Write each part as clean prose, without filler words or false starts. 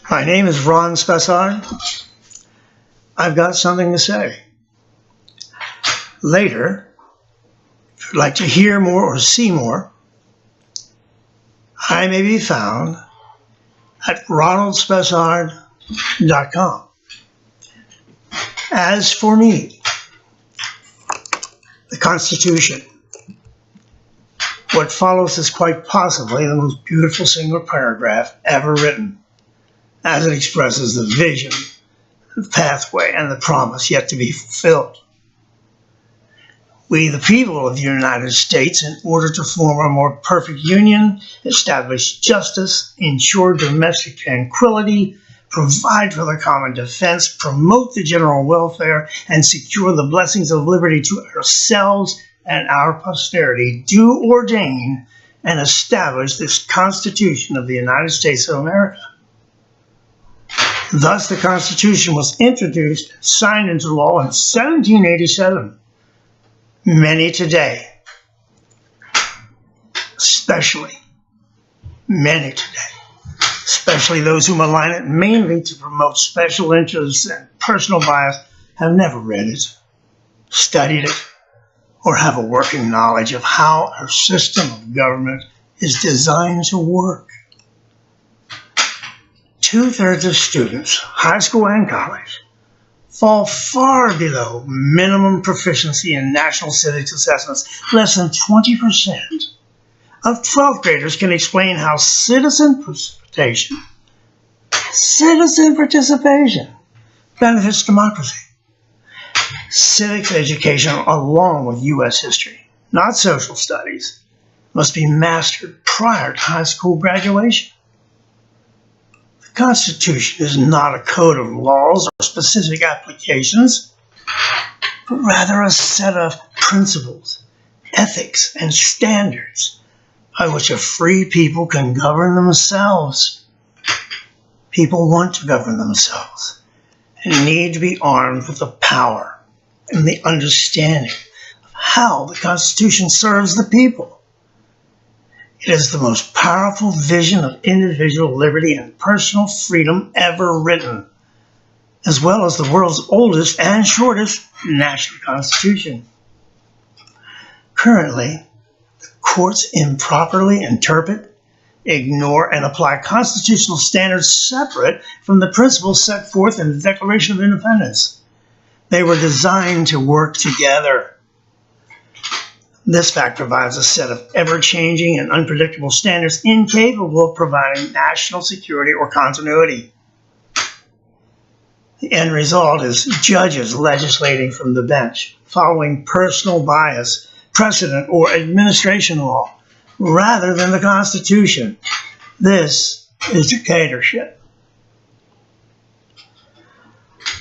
My name is Ron Spessard. I've got something to say. Later, if you'd like to hear more or see more, I may be found at ronaldspessard.com. As for me, the Constitution, what follows is quite possibly the most beautiful single paragraph ever written, as it expresses the vision, the pathway, and the promise yet to be fulfilled. We, the people of the United States, in order to form a more perfect union, establish justice, ensure domestic tranquility, provide for the common defense, promote the general welfare, and secure the blessings of liberty to ourselves and our posterity, do ordain and establish this Constitution of the United States of America. Thus, the Constitution was introduced and signed into law in 1787. Many today, especially those who malign it mainly to promote special interests and personal bias, have never read it, studied it, or have a working knowledge of how our system of government is designed to work. Two-thirds of students, high school and college, fall far below minimum proficiency in national civics assessments. Less than 20% of 12th graders can explain how citizen participation benefits democracy. Civics education, along with U.S. history, not social studies, must be mastered prior to high school graduation. The Constitution is not a code of laws or specific applications, but rather a set of principles, ethics, and standards by which a free people can govern themselves. People want to govern themselves and need to be armed with the power and the understanding of how the Constitution serves the people. It is the most powerful vision of individual liberty and personal freedom ever written, as well as the world's oldest and shortest national constitution. Currently, the courts improperly interpret, ignore, and apply constitutional standards separate from the principles set forth in the Declaration of Independence. They were designed to work together. This fact provides a set of ever-changing and unpredictable standards incapable of providing national security or continuity. The end result is judges legislating from the bench, following personal bias, precedent, or administration law, rather than the Constitution. This is dictatorship.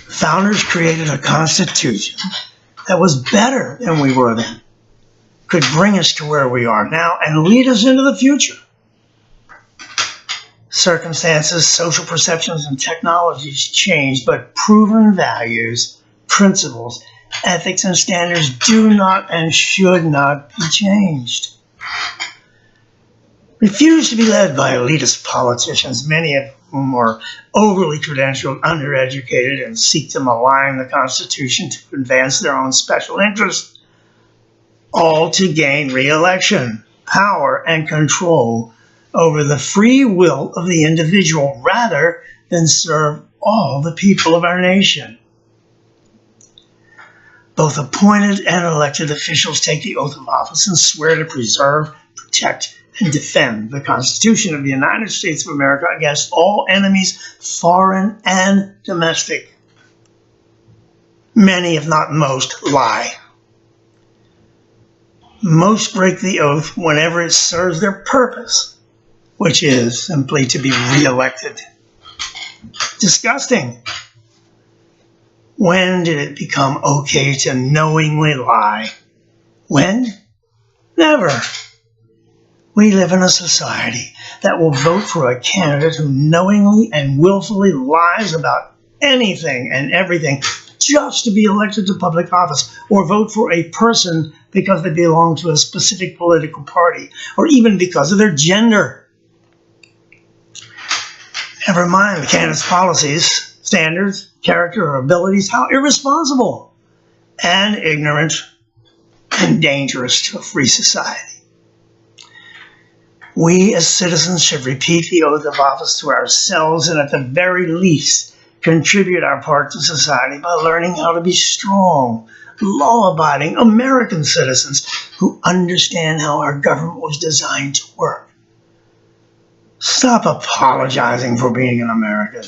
Founders created a Constitution that was better than we were then, could bring us to where we are now and lead us into the future. Circumstances, social perceptions, and technologies change, but proven values, principles, ethics, and standards do not and should not be changed. Refuse to be led by elitist politicians, many of whom are overly credentialed, undereducated, and seek to malign the Constitution to advance their own special interests, all to gain re-election, power, and control over the free will of the individual rather than serve all the people of our nation. Both appointed and elected officials take the oath of office and swear to preserve, protect, and defend the Constitution of the United States of America against all enemies, foreign and domestic. Many, if not most, lie. Most break the oath whenever it serves their purpose, which is simply to be re-elected. Disgusting. When did it become okay to knowingly lie? When? Never. We live in a society that will vote for a candidate who knowingly and willfully lies about anything and everything just to be elected to public office, or vote for a person because they belong to a specific political party, or even because of their gender. Never mind the candidate's policies, standards, character, or abilities, how irresponsible and ignorant and dangerous to a free society. We as citizens should repeat the oath of office to ourselves and at the very least contribute our part to society by learning how to be strong, law-abiding American citizens who understand how our government was designed to work. Stop apologizing for being an American.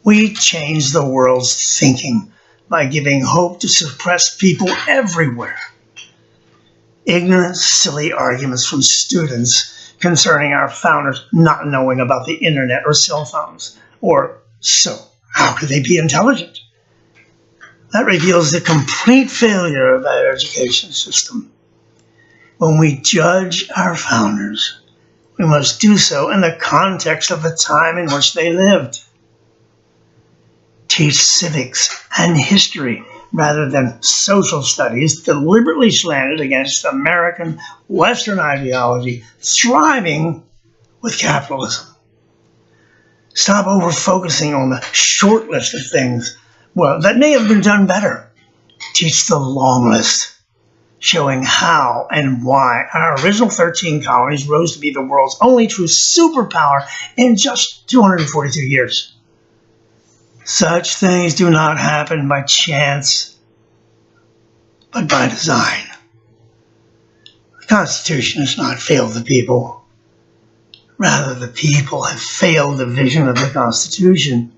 We change the world's thinking by giving hope to suppressed people everywhere. Ignorant, silly arguments from students concerning our founders not knowing about the internet or cell phones. Or, so, how could they be intelligent? That reveals the complete failure of our education system. When we judge our founders, we must do so in the context of the time in which they lived. Teach civics and history rather than social studies deliberately slanted against American Western ideology thriving with capitalism. Stop over-focusing on the short list of things, well, that may have been done better. Teach the long list, showing how and why our original 13 colonies rose to be the world's only true superpower in just 242 years. Such things do not happen by chance, but by design. The Constitution has not failed the people. Rather, the people have failed the vision of the Constitution.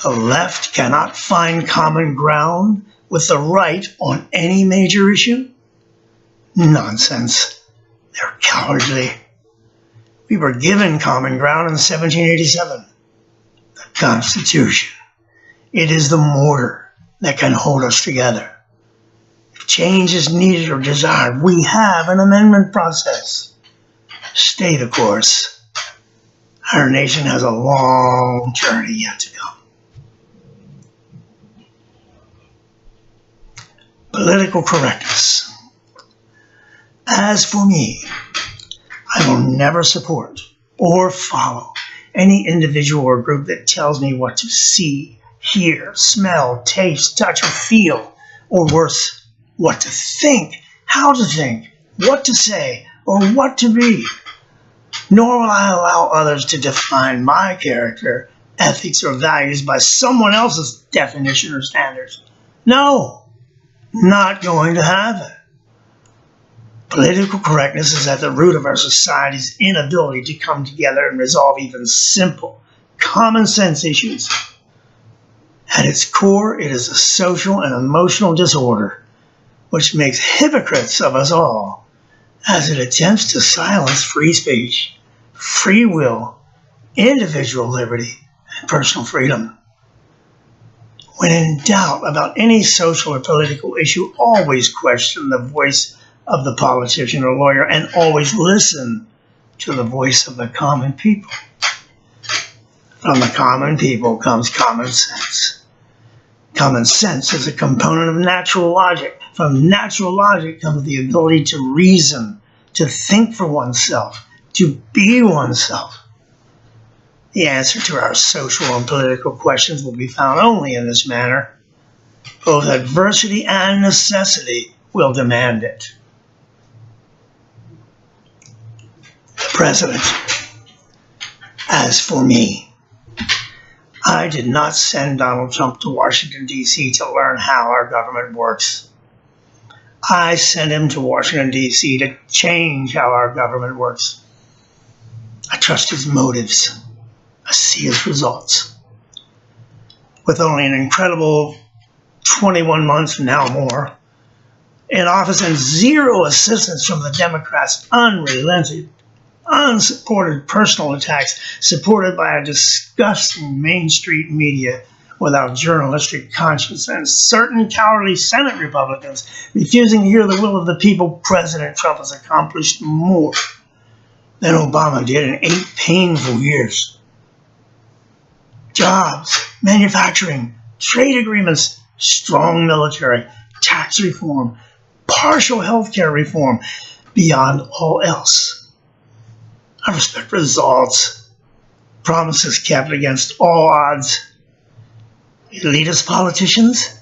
The left cannot find common ground with the right on any major issue? Nonsense. They're cowardly. We were given common ground in 1787. The Constitution. It is the mortar that can hold us together. If change is needed or desired, we have an amendment process. Stay the course. Our nation has a long journey yet to come. Political correctness. As for me, I will never support or follow any individual or group that tells me what to see, hear, smell, taste, touch, or feel, or worse, what to think, how to think, what to say, or what to be. Nor will I allow others to define my character, ethics, or values by someone else's definition or standards. No, not going to have it. Political correctness is at the root of our society's inability to come together and resolve even simple, common sense issues. At its core, it is a social and emotional disorder, which makes hypocrites of us all, as it attempts to silence free speech, free will, individual liberty, and personal freedom. When in doubt about any social or political issue, always question the voice of the politician or lawyer and always listen to the voice of the common people. From the common people comes common sense. Common sense is a component of natural logic. From natural logic comes the ability to reason, to think for oneself, to be oneself. The answer to our social and political questions will be found only in this manner. Both adversity and necessity will demand it. The President. As for me, I did not send Donald Trump to Washington, D.C. to learn how our government works. I sent him to Washington, D.C. to change how our government works. I trust his motives. I see his results. With only an incredible 21 months, now more, in office and zero assistance from the Democrats' unrelenting, unsupported personal attacks supported by a disgusting Main Street media without journalistic conscience and certain cowardly Senate Republicans refusing to hear the will of the people, President Trump has accomplished more than Obama did in 8 painful years. Jobs, manufacturing, trade agreements, strong military, tax reform, partial health care reform, beyond all else. I respect results. Promises kept against all odds. Elitist politicians,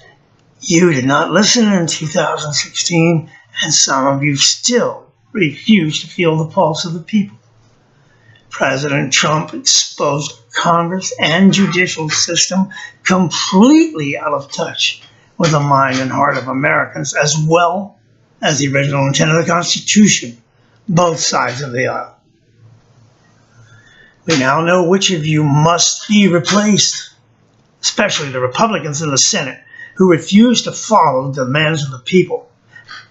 you did not listen in 2016, and some of you still refuse to feel the pulse of the people. President Trump exposed Congress and judicial system completely out of touch with the mind and heart of Americans, as well as the original intent of the Constitution, both sides of the aisle. We now know which of you must be replaced, especially the Republicans in the Senate who refuse to follow the demands of the people.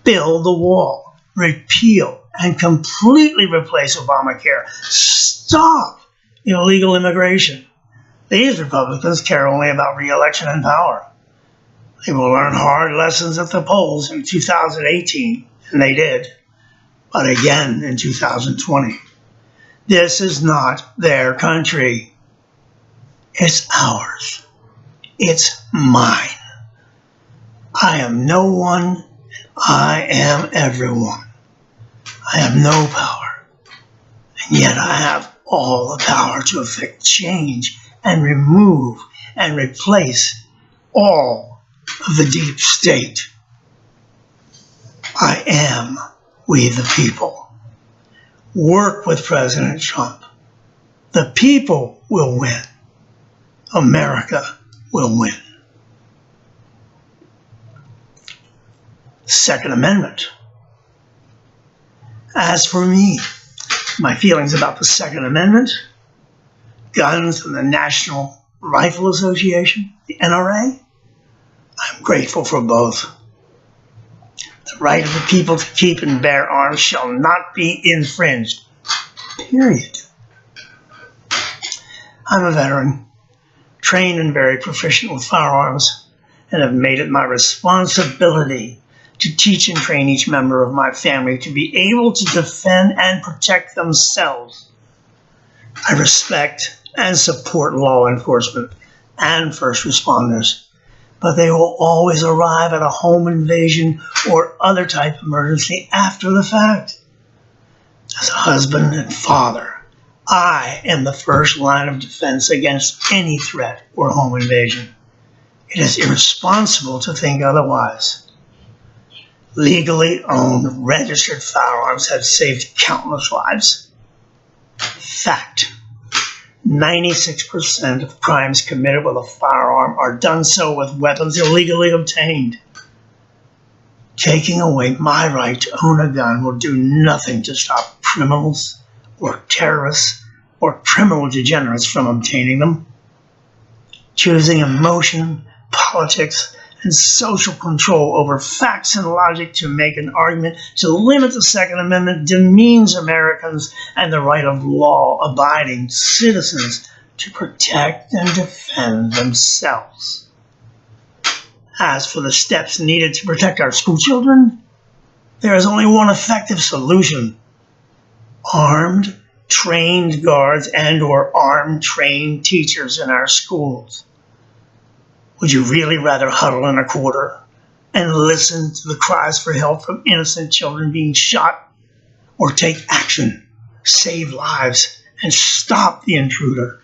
Build the wall, repeal, and completely replace Obamacare. Stop illegal immigration. These Republicans care only about re-election and power. They will learn hard lessons at the polls in 2018, and they did, but again in 2020. This is not their country. It's ours. It's mine. I am no one. I am everyone. I have no power, and yet I have all the power to effect change and remove and replace all of the deep state. I am we the people. Work with President Trump. The people will win. America will win. Second Amendment. As for me, my feelings about the Second Amendment, guns and the National Rifle Association, the NRA, I'm grateful for both. The right of the people to keep and bear arms shall not be infringed. Period. I'm a veteran, trained and very proficient with firearms, and have made it my responsibility to teach and train each member of my family to be able to defend and protect themselves. I respect and support law enforcement and first responders, but they will always arrive at a home invasion or other type of emergency after the fact. As a husband and father, I am the first line of defense against any threat or home invasion. It is irresponsible to think otherwise. Legally owned, registered firearms have saved countless lives. Fact. 96% of crimes committed with a firearm are done so with weapons illegally obtained. Taking away my right to own a gun will do nothing to stop criminals or terrorists or criminal degenerates from obtaining them. Choosing emotion, politics, and social control over facts and logic to make an argument to limit the Second Amendment demeans Americans and the right of law-abiding citizens to protect and defend themselves. As for the steps needed to protect our school children, there is only one effective solution: armed, trained guards and/or armed, trained teachers in our schools. Would you really rather huddle in a corner and listen to the cries for help from innocent children being shot, or take action, save lives, and stop the intruder?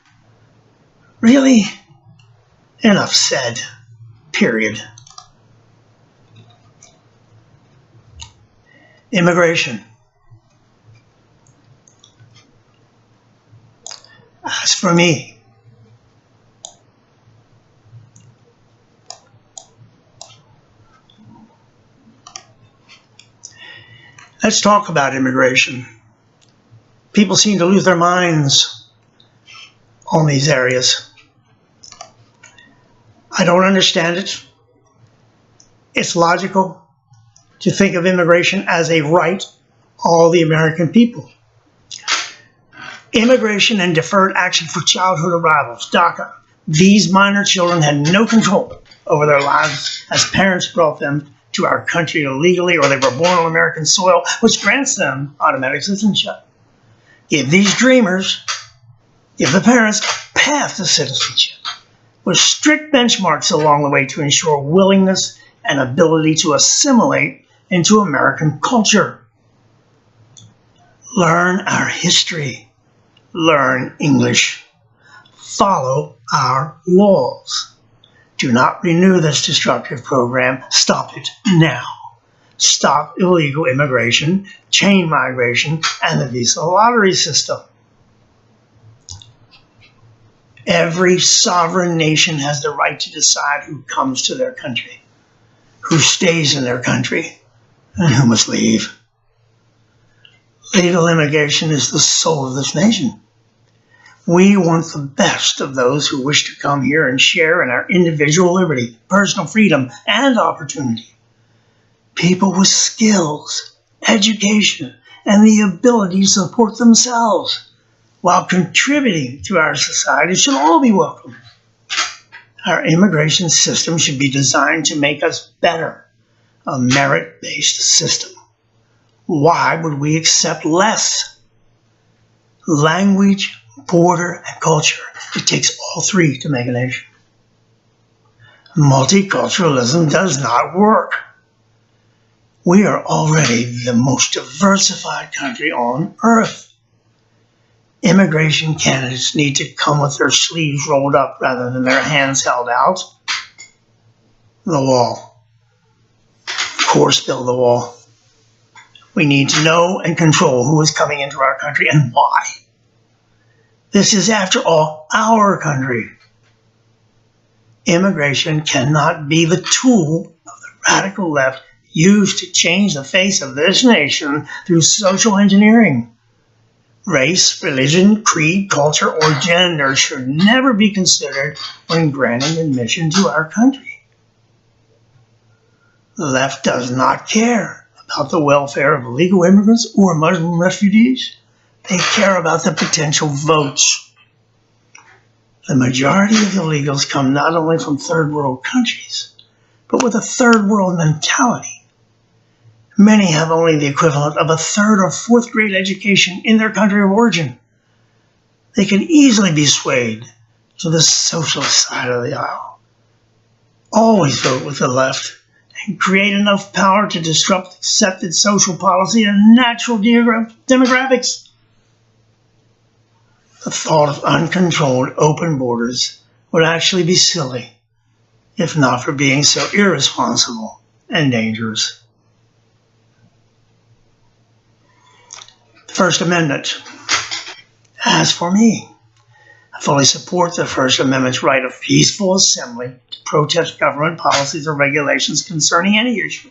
Really? Enough said. Period. Immigration. As for me, let's talk about immigration. People seem to lose their minds on these areas. I don't understand it. It's logical to think of immigration as a right of all the American people. Immigration and deferred action for childhood arrivals, DACA. These minor children had no control over their lives as parents brought them to our country illegally, or they were born on American soil, which grants them automatic citizenship. Give these dreamers, give the parents a path to citizenship, with strict benchmarks along the way to ensure willingness and ability to assimilate into American culture. Learn our history. Learn English. follow our laws. Do not renew this destructive program. Stop it now. Stop illegal immigration, chain migration, and the visa lottery system. Every sovereign nation has the right to decide who comes to their country, who stays in their country, and who must leave. Legal immigration is the soul of this nation. We want the best of those who wish to come here and share in our individual liberty, personal freedom, and opportunity. People with skills, education, and the ability to support themselves while contributing to our society should all be welcome. Our immigration system should be designed to make us better, a merit-based system. Why would we accept less? Language, border, and culture. It takes all three to make a nation. Multiculturalism does not work. We are already the most diversified country on earth. Immigration candidates need to come with their sleeves rolled up rather than their hands held out. The wall. Of course, build the wall. We need to know and control who is coming into our country and why. This is, after all, our country. Immigration cannot be the tool of the radical left used to change the face of this nation through social engineering. Race, religion, creed, culture, or gender should never be considered when granting admission to our country. The left does not care about the welfare of illegal immigrants or Muslim refugees. They care about the potential votes. The majority of illegals come not only from third world countries, but with a third world mentality. Many have only the equivalent of a third or fourth grade education in their country of origin. They can easily be swayed to the socialist side of the aisle. Always vote with the left and create enough power to disrupt accepted social policy and natural demographics. The thought of uncontrolled open borders would actually be silly, if not for being so irresponsible and dangerous. First Amendment. As for me, I fully support the First Amendment's right of peaceful assembly to protest government policies or regulations concerning any issue.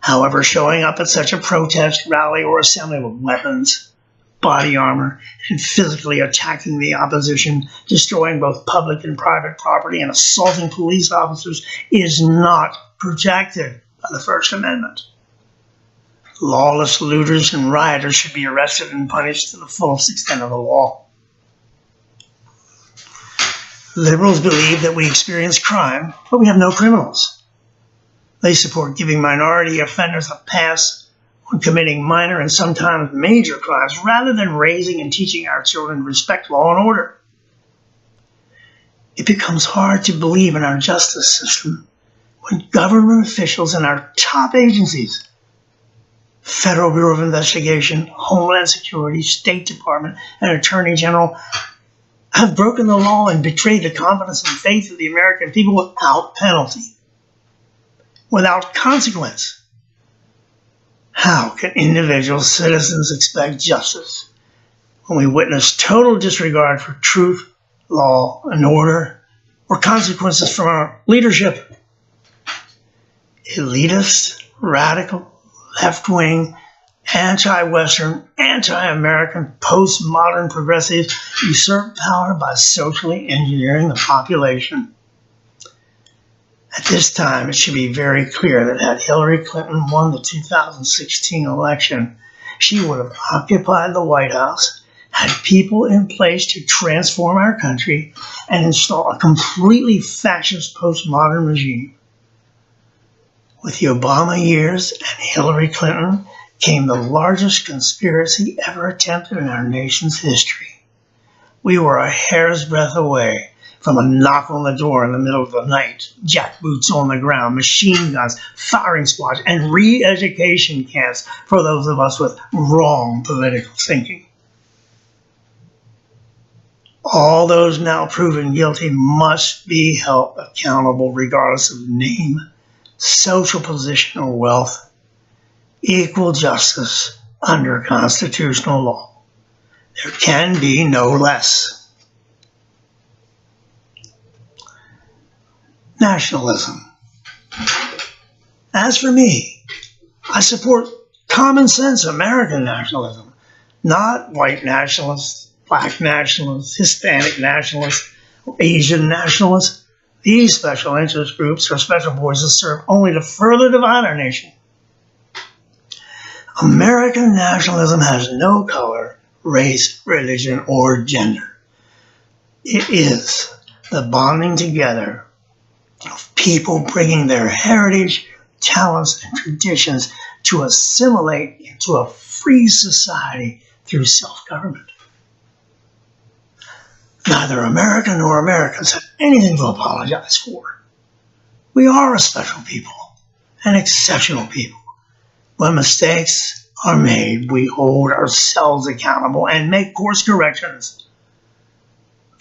However, showing up at such a protest, rally, or assembly with weapons, body armor, and physically attacking the opposition, destroying both public and private property, and assaulting police officers is not protected by the First Amendment. Lawless looters and rioters should be arrested and punished to the fullest extent of the law. Liberals believe that we experience crime, but we have no criminals. They support giving minority offenders a pass on committing minor and sometimes major crimes, rather than raising and teaching our children to respect law and order. It becomes hard to believe in our justice system when government officials in our top agencies, Federal Bureau of Investigation, Homeland Security, State Department, and Attorney General, have broken the law and betrayed the confidence and faith of the American people without penalty, without consequence. How can individual citizens expect justice when we witness total disregard for truth, law, and order, or consequences from our leadership? Elitist, radical, left-wing, anti-Western, anti-American, postmodern progressives usurp power by socially engineering the population. At this time, it should be very clear that had Hillary Clinton won the 2016 election, she would have occupied the White House, had people in place to transform our country, and install a completely fascist postmodern regime. With the Obama years and Hillary Clinton came the largest conspiracy ever attempted in our nation's history. We were a hair's breadth away from a knock on the door in the middle of the night, jackboots on the ground, machine guns, firing squads, and re-education camps for those of us with wrong political thinking. All those now proven guilty must be held accountable regardless of name, social position, or wealth. Equal justice under constitutional law. There can be no less. Nationalism. As for me, I support common sense American nationalism, not white nationalists, black nationalists, Hispanic nationalists, or Asian nationalists. These special interest groups or special voices serve only to further divide our nation. American nationalism has no color, race, religion, or gender. It is the bonding together of people bringing their heritage, talents, and traditions to assimilate into a free society through self-government. Neither America nor Americans have anything to apologize for. We are a special people, an exceptional people. When mistakes are made, we hold ourselves accountable and make course corrections.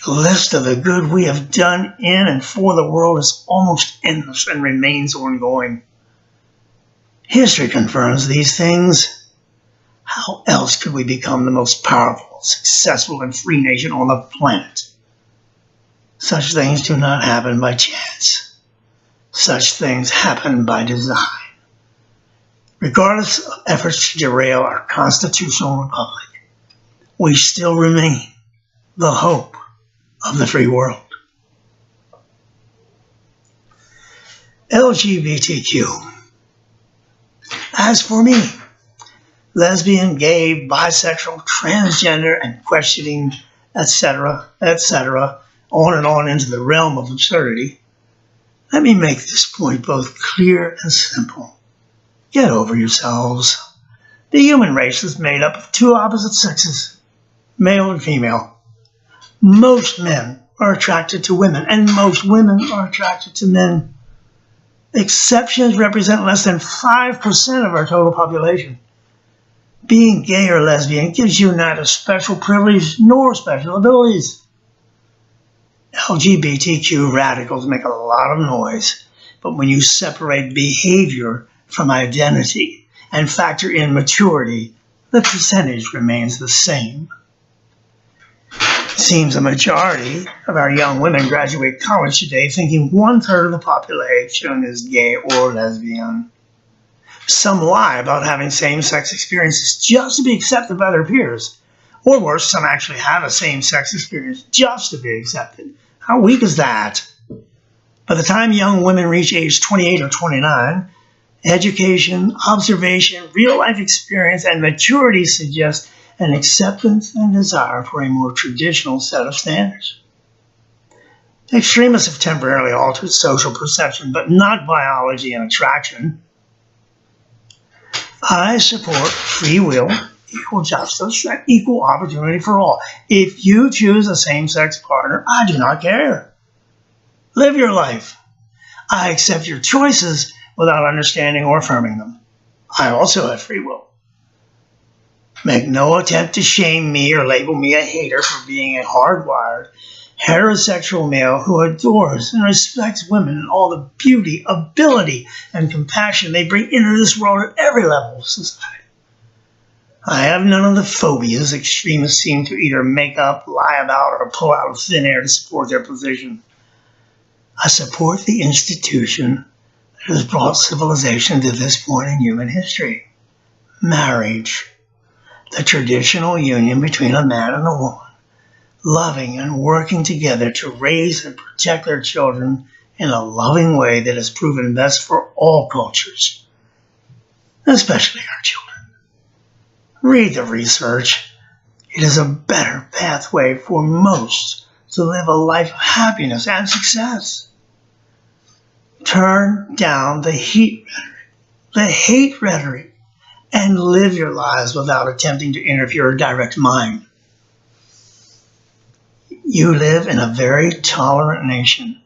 The list of the good we have done in and for the world is almost endless and remains ongoing. History confirms these things. How else could we become the most powerful, successful, and free nation on the planet? Such things do not happen by chance. Such things happen by design. Regardless of efforts to derail our constitutional republic, we still remain the hope of the free world. LGBTQ. As for me, lesbian, gay, bisexual, transgender, and questioning, etc., on and on into the realm of absurdity, let me make this point both clear and simple. Get over yourselves. The human race is made up of two opposite sexes, male and female. Most men are attracted to women, and most women are attracted to men. Exceptions represent less than 5% of our total population. Being gay or lesbian gives you neither special privilege nor special abilities. LGBTQ radicals make a lot of noise, but when you separate behavior from identity and factor in maturity, the percentage remains the same. It seems a majority of our young women graduate college today thinking 1/3 of the population is gay or lesbian. Some lie about having same-sex experiences just to be accepted by their peers. Or worse, some actually have a same-sex experience just to be accepted. How weak is that? By the time young women reach age 28 or 29, education, observation, real-life experience, and maturity suggest an acceptance and desire for a more traditional set of standards. Extremists have temporarily altered social perception, but not biology and attraction. I support free will, equal justice, and equal opportunity for all. If you choose a same-sex partner, I do not care. Live your life. I accept your choices without understanding or affirming them. I also have free will. Make no attempt to shame me or label me a hater for being a hardwired, heterosexual male who adores and respects women and all the beauty, ability, and compassion they bring into this world at every level of society. I have none of the phobias extremists seem to either make up, lie about, or pull out of thin air to support their position. I support the institution that has brought civilization to this point in human history. Marriage, the traditional union between a man and a woman, loving and working together to raise and protect their children in a loving way that has proven best for all cultures, especially our children. Read the research. It is a better pathway for most to live a life of happiness and success. Turn down the hate rhetoric, and live your lives without attempting to interfere or direct mine. You live in a very tolerant nation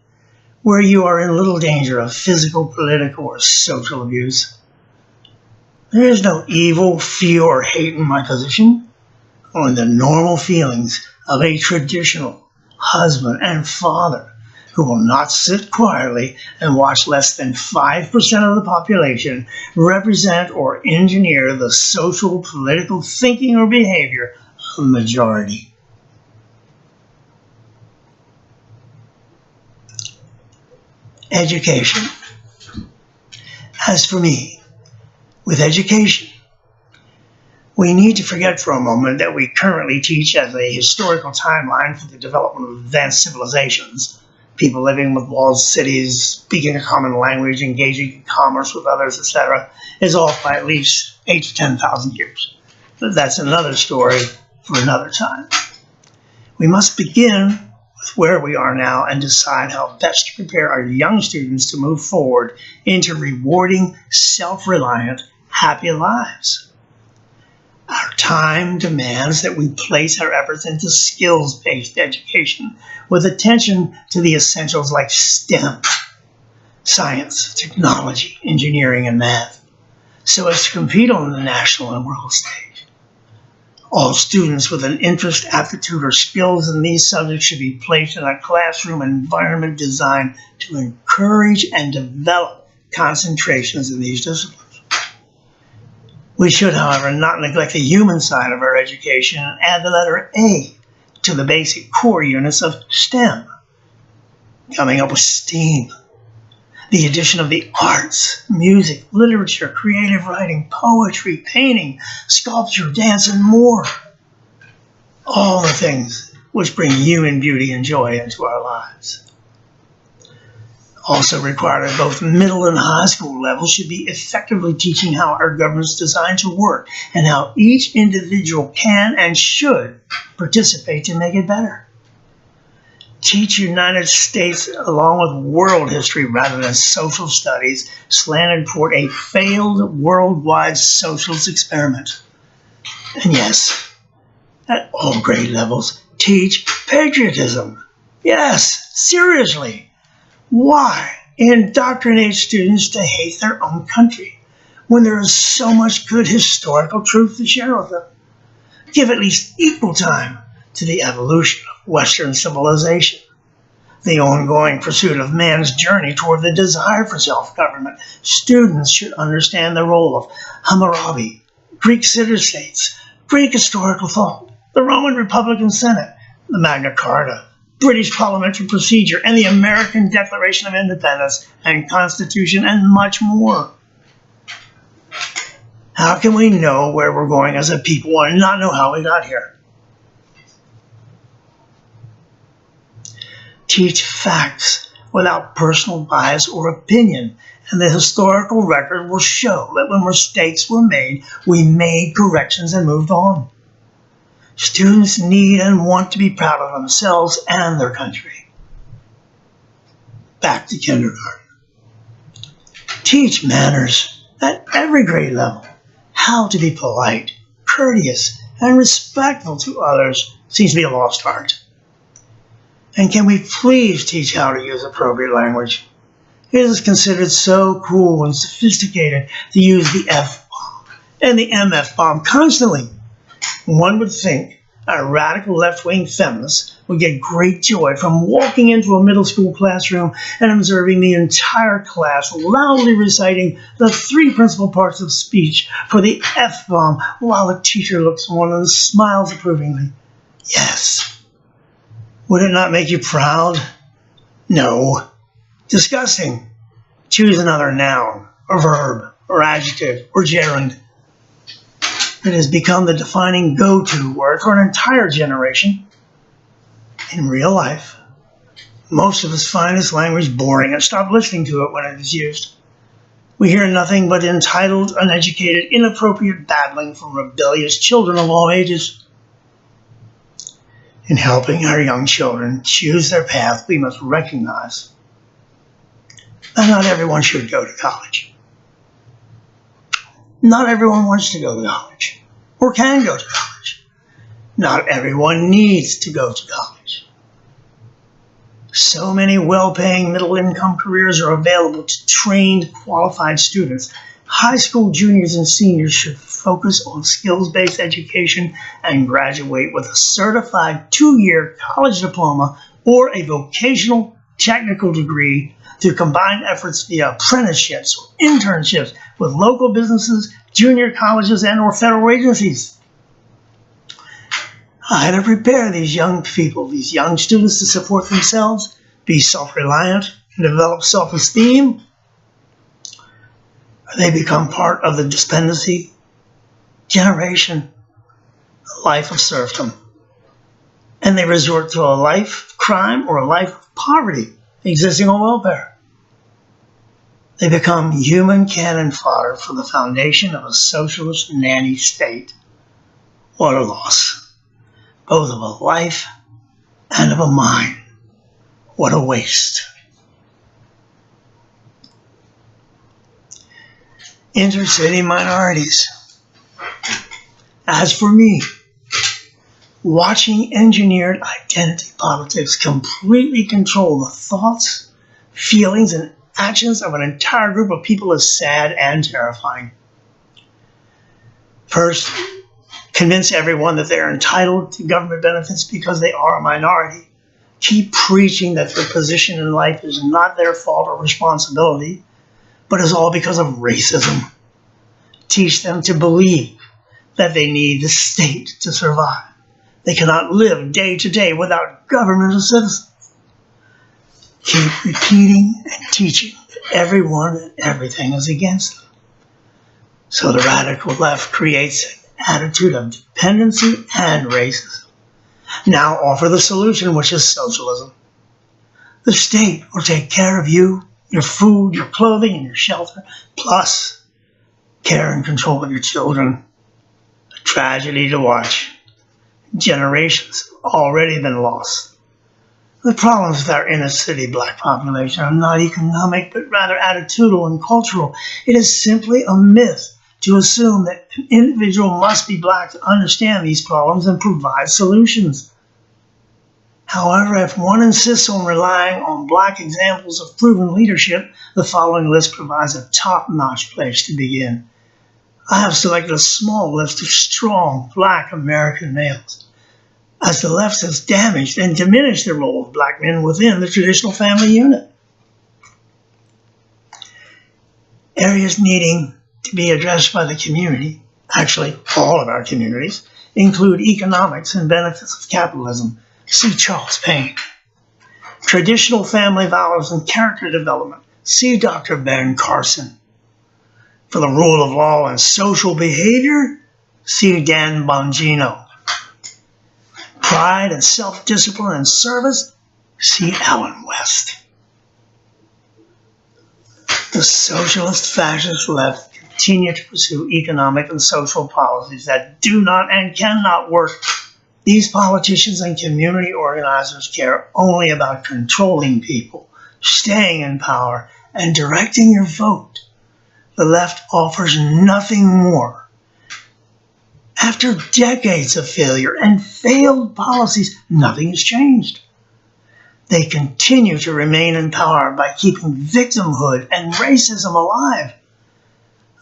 where you are in little danger of physical, political, or social abuse. There is no evil, fear, or hate in my position, only the normal feelings of a traditional, husband, and father who will not sit quietly and watch less than 5% of the population represent or engineer the social, political thinking or behavior of the majority. Education. As for me, with education, we need to forget for a moment that we currently teach as a historical timeline for the development of advanced civilizations, people living with walled cities, speaking a common language, engaging in commerce with others, etc., is off by at least 8 to 10,000 years. But that's another story for another time. We must begin with where we are now and decide how best to prepare our young students to move forward into rewarding, self-reliant, happy lives. Our time demands that we place our efforts into skills-based education with attention to the essentials like STEM, science, technology, engineering, and math, so as to compete on the national and world stage. All students with an interest, aptitude, or skills in these subjects should be placed in a classroom environment designed to encourage and develop concentrations in these disciplines. We should, however, not neglect the human side of our education and add the letter A to the basic core units of STEM, coming up with STEAM, the addition of the arts, music, literature, creative writing, poetry, painting, sculpture, dance, and more. All the things which bring human beauty and joy into our lives. Also required at both middle and high school levels should be effectively teaching how our government's designed to work and how each individual can and should participate to make it better. Teach United States along with world history rather than social studies, slanted toward a failed worldwide socialist experiment. And yes, at all grade levels, teach patriotism. Yes, seriously. Why indoctrinate students to hate their own country when there is so much good historical truth to share with them? Give at least equal time to the evolution of Western civilization, the ongoing pursuit of man's journey toward the desire for self-government. Students should understand the role of Hammurabi, Greek city-states, Greek historical thought, the Roman Republican Senate, the Magna Carta, British parliamentary procedure, and the American Declaration of Independence and Constitution, and much more. How can we know where we're going as a people and not know how we got here? Teach facts without personal bias or opinion, and the historical record will show that when mistakes were made, we made corrections and moved on. Students need and want to be proud of themselves and their country. Back to kindergarten. Teach manners at every grade level. How to be polite, courteous, and respectful to others seems to be a lost art. And can we please teach how to use appropriate language? It is considered so cool and sophisticated to use the F-bomb and the MF-bomb constantly. One would think a radical left-wing feminist would get great joy from walking into a middle school classroom and observing the entire class loudly reciting the 3 principal parts of speech for the F-bomb while the teacher looks on and smiles approvingly. Yes. Would it not make you proud? No. Disgusting. Choose another noun, or verb, or adjective, or gerund. It has become the defining go-to word for an entire generation. In real life, most of us find this language boring and stop listening to it when it is used. We hear nothing but entitled, uneducated, inappropriate babbling from rebellious children of all ages. In helping our young children choose their path, we must recognize that not everyone should go to college. Not everyone wants to go to college, or can go to college. Not everyone needs to go to college. So many well-paying middle-income careers are available to trained, qualified students, High school juniors and seniors should focus on skills-based education and graduate with a certified 2-year college diploma or a vocational technical degree to combine efforts via apprenticeships or internships with local businesses, junior colleges, and or federal agencies. I had to prepare these young people, these young students to support themselves, be self-reliant, and develop self-esteem. They become part of the dependency generation, a life of serfdom. And they resort to a life of crime or a life of poverty, existing on welfare. They become human cannon fodder for the foundation of a socialist nanny state. What a loss, both of a life and of a mind. What a waste. Intercity minorities. As for me, watching engineered identity politics completely control the thoughts, feelings, and actions of an entire group of people is sad and terrifying. First, convince everyone that they are entitled to government benefits because they are a minority. Keep preaching that their position in life is not their fault or responsibility, but is all because of racism. Teach them to believe that they need the state to survive. They cannot live day to day without government and citizens. Keep repeating and teaching that everyone and everything is against them. So the radical left creates an attitude of dependency and racism. Now offer the solution, which is socialism. The state will take care of you, your food, your clothing, and your shelter, plus care and control of your children. A tragedy to watch. Generations have already been lost. The problems with our inner city black population are not economic, but rather attitudinal and cultural. It is simply a myth to assume that an individual must be black to understand these problems and provide solutions. However, if one insists on relying on black examples of proven leadership, the following list provides a top-notch place to begin. I have selected a small list of strong black American males, as the left has damaged and diminished the role of black men within the traditional family unit. Areas needing to be addressed by the community, actually all of our communities, include economics and benefits of capitalism. See Charles Payne. Traditional family values and character development. See Dr. Ben Carson. For the rule of law and social behavior, see Dan Bongino. Pride and self-discipline and service, see Alan West. The socialist fascist left continue to pursue economic and social policies that do not and cannot work. These politicians and community organizers care only about controlling people, staying in power, and directing your vote. The left offers nothing more. After decades of failure and failed policies, nothing has changed. They continue to remain in power by keeping victimhood and racism alive.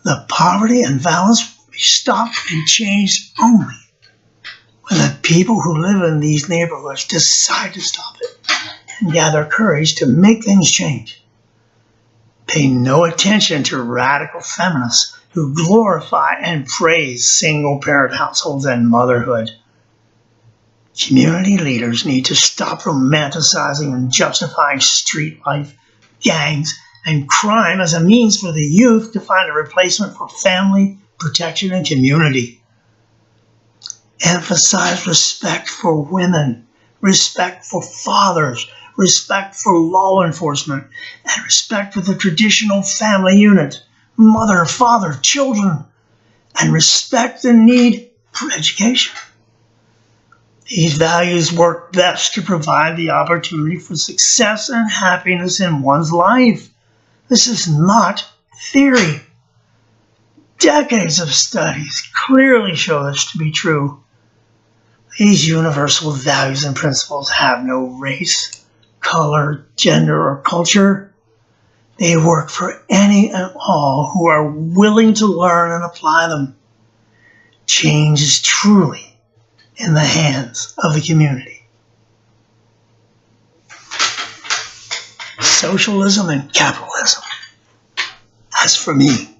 The poverty and violence will be stopped and changed only when the people who live in these neighborhoods decide to stop it and gather courage to make things change. Pay no attention to radical feminists who glorify and praise single-parent households and motherhood. Community leaders need to stop romanticizing and justifying street life, gangs, and crime as a means for the youth to find a replacement for family, protection, and community. Emphasize respect for women, respect for fathers, respect for law enforcement, and respect for the traditional family unit, mother, father, children, and respect the need for education. These values work best to provide the opportunity for success and happiness in one's life. This is not theory. Decades of studies clearly show this to be true. These universal values and principles have no race, color, gender, or culture. They work for any and all who are willing to learn and apply them. Change is truly in the hands of the community. Socialism and capitalism. As for me,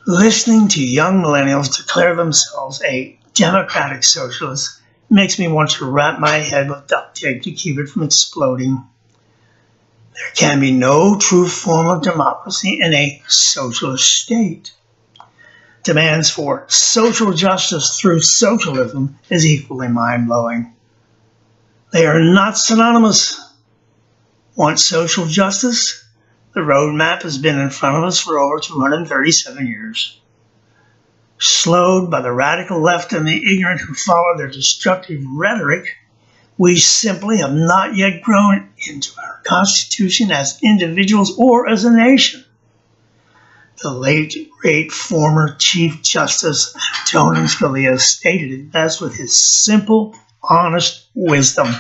listening to young millennials declare themselves a democratic socialist makes me want to wrap my head with duct tape to keep it from exploding. There can be no true form of democracy in a socialist state. Demands for social justice through socialism is equally mind-blowing. They are not synonymous. Want social justice? The roadmap has been in front of us for over 237 years. Slowed by the radical left and the ignorant who follow their destructive rhetoric, we simply have not yet grown into our Constitution as individuals or as a nation. The late, great former Chief Justice Antonin Scalia stated it best with his simple, honest wisdom.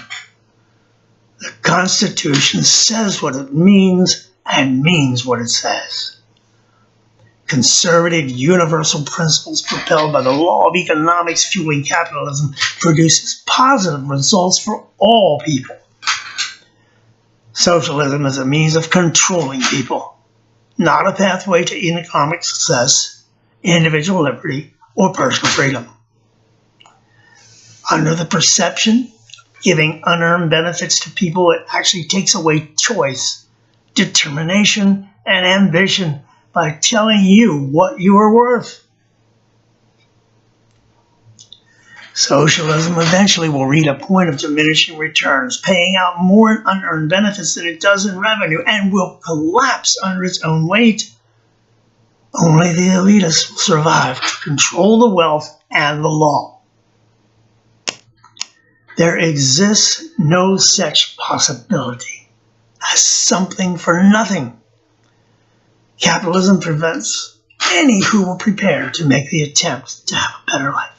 The Constitution says what it means and means what it says. Conservative universal principles propelled by the law of economics fueling capitalism produces positive results for all people. Socialism is a means of controlling people, not a pathway to economic success, individual liberty, or personal freedom. Under the perception of giving unearned benefits to people, it actually takes away choice, determination, and ambition by telling you what you are worth. Socialism eventually will reach a point of diminishing returns, paying out more in unearned benefits than it does in revenue, and will collapse under its own weight. Only the elitists will survive to control the wealth and the law. There exists no such possibility as something for nothing. Capitalism prevents any who will prepare to make the attempt to have a better life.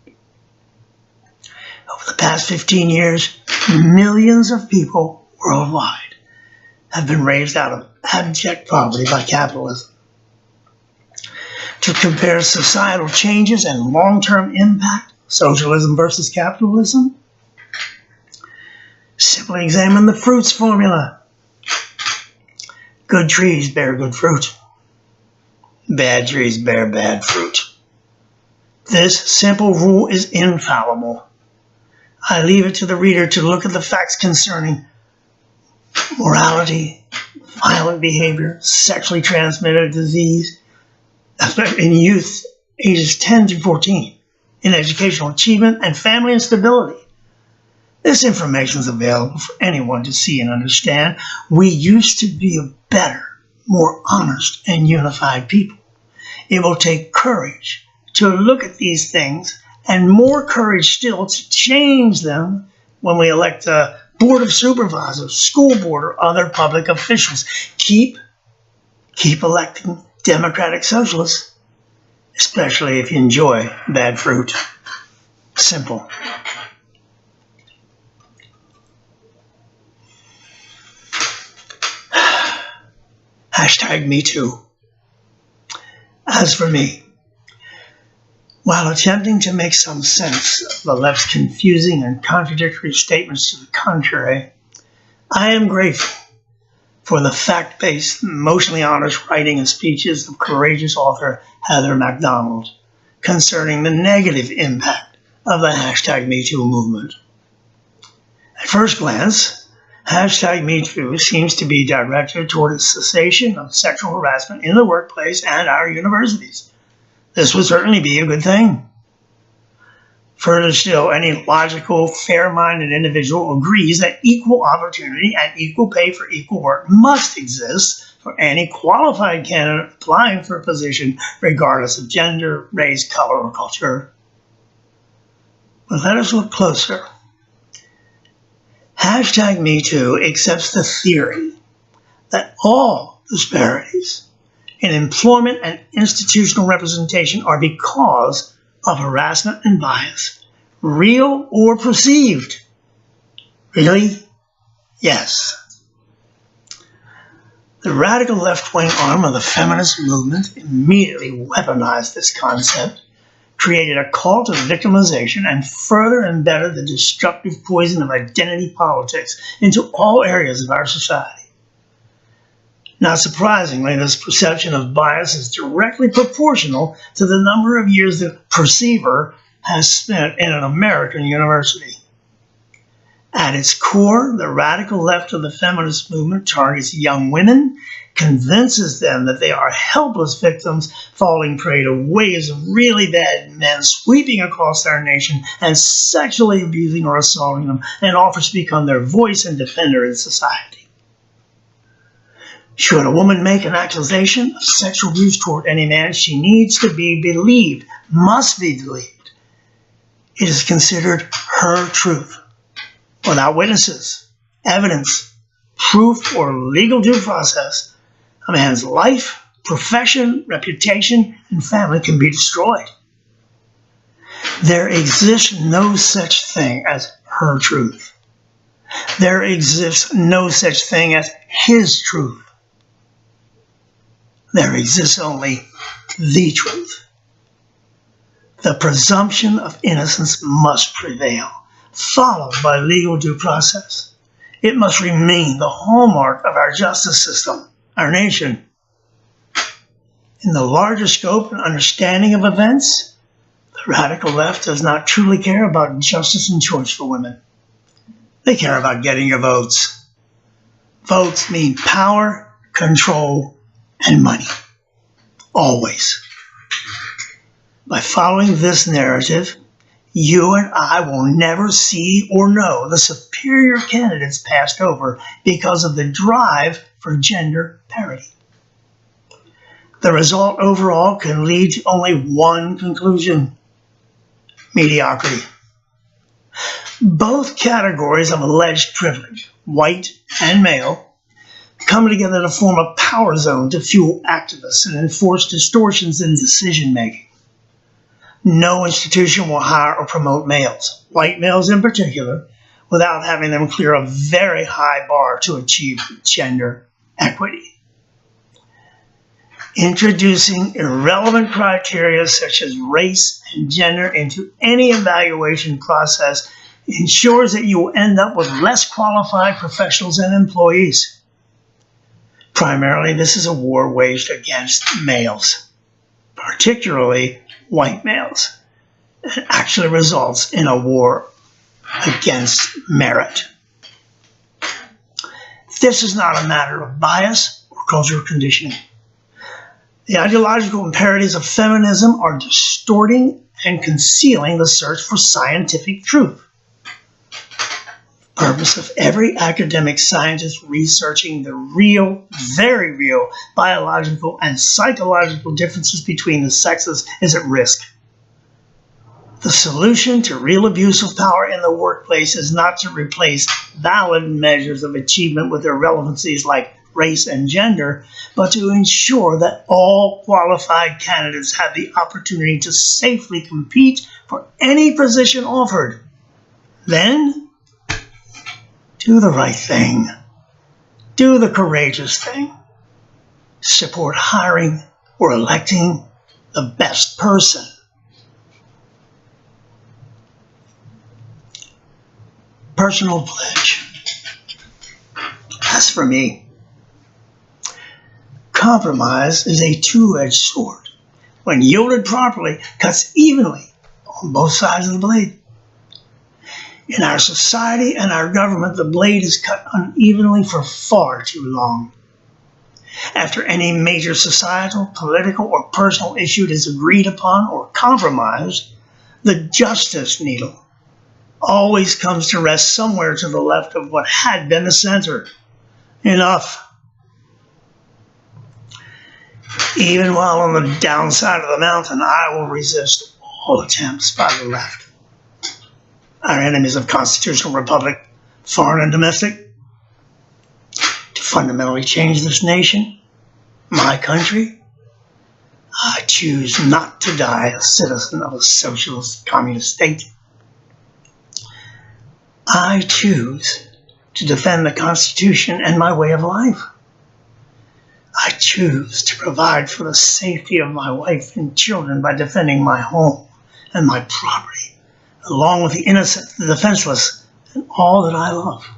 Over the past 15 years, millions of people worldwide have been raised out of abject poverty by capitalism. To compare societal changes and long-term impact, socialism versus capitalism, simply examine the fruits formula. Good trees bear good fruit. Bad trees bear bad fruit. This simple rule is infallible. I leave it to the reader to look at the facts concerning morality, violent behavior, sexually transmitted disease, especially in youth ages 10 to 14, in educational achievement and family instability. This information is available for anyone to see and understand. We used to be a better, more honest, and unified people. It will take courage to look at these things and more courage still to change them when we elect a board of supervisors, school board, or other public officials. Keep electing democratic socialists, especially if you enjoy bad fruit. Simple. #MeToo. As for me, while attempting to make some sense of the left's confusing and contradictory statements to the contrary, I am grateful for the fact-based, emotionally honest writing and speeches of courageous author Heather MacDonald concerning the negative impact of the #MeToo movement. At first glance, #MeToo seems to be directed toward a cessation of sexual harassment in the workplace and our universities. This would certainly be a good thing. Further still, any logical, fair-minded individual agrees that equal opportunity and equal pay for equal work must exist for any qualified candidate applying for a position, regardless of gender, race, color, or culture. But let us look closer. #MeToo accepts the theory that all disparities in employment and institutional representation are because of harassment and bias, real or perceived. Really? Yes. The radical left-wing arm of the feminist movement immediately weaponized this concept, created a cult of victimization, and further embedded the destructive poison of identity politics into all areas of our society. Not surprisingly, this perception of bias is directly proportional to the number of years the perceiver has spent in an American university. At its core, the radical left of the feminist movement targets young women, convinces them that they are helpless victims falling prey to waves of really bad men sweeping across our nation and sexually abusing or assaulting them, and offers to become their voice and defender in society. Should a woman make an accusation of sexual abuse toward any man, she needs to be believed, must be believed. It is considered her truth. Without witnesses, evidence, proof, or legal due process, a man's life, profession, reputation, and family can be destroyed. There exists no such thing as her truth. There exists no such thing as his truth. There exists only the truth. The presumption of innocence must prevail, followed by legal due process. It must remain the hallmark of our justice system, our nation. In the larger scope and understanding of events, the radical left does not truly care about justice and choice for women. They care about getting your votes. Votes mean power, control, and money. Always. By following this narrative, you and I will never see or know the superior candidates passed over because of the drive for gender parity. The result overall can lead to only one conclusion: mediocrity. Both categories of alleged privilege, white and male, come together to form a power zone to fuel activists and enforce distortions in decision-making. No institution will hire or promote males, white males in particular, without having them clear a very high bar to achieve gender equity. Introducing irrelevant criteria such as race and gender into any evaluation process ensures that you will end up with less qualified professionals and employees. Primarily, this is a war waged against males, particularly white males. It actually results in a war against merit. This is not a matter of bias or cultural conditioning. The ideological imperatives of feminism are distorting and concealing the search for scientific truth. The purpose of every academic scientist researching the real, very real, biological and psychological differences between the sexes is at risk. The solution to real abuse of power in the workplace is not to replace valid measures of achievement with irrelevancies like race and gender, but to ensure that all qualified candidates have the opportunity to safely compete for any position offered. Then, do the right thing. Do the courageous thing. Support hiring or electing the best person. Personal pledge. As for me, compromise is a two-edged sword. When wielded properly, cuts evenly on both sides of the blade. In our society and our government, the blade is cut unevenly for far too long. After any major societal, political, or personal issue is agreed upon or compromised, the justice needle always comes to rest somewhere to the left of what had been the center. Enough. Even while on the downside of the mountain, I will resist all attempts by the left, our enemies of constitutional republic, foreign and domestic, to fundamentally change this nation, my country. I choose not to die a citizen of a socialist communist state. I choose to defend the Constitution and my way of life. choose to provide for the safety of my wife and children by defending my home and my property, along with the innocent, the defenseless, and all that I love.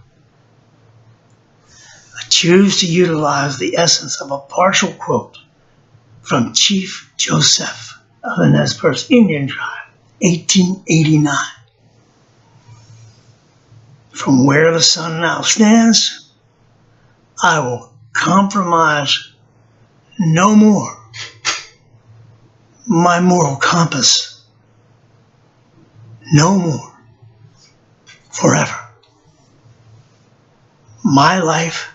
I choose to utilize the essence of a partial quote from Chief Joseph of the Nez Perce Indian Tribe, 1889. From where the sun now stands, I will compromise no more my moral compass, no more, forever. My life,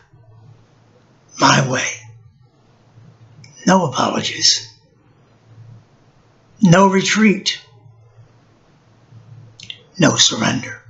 my way. No apologies. No retreat. No surrender.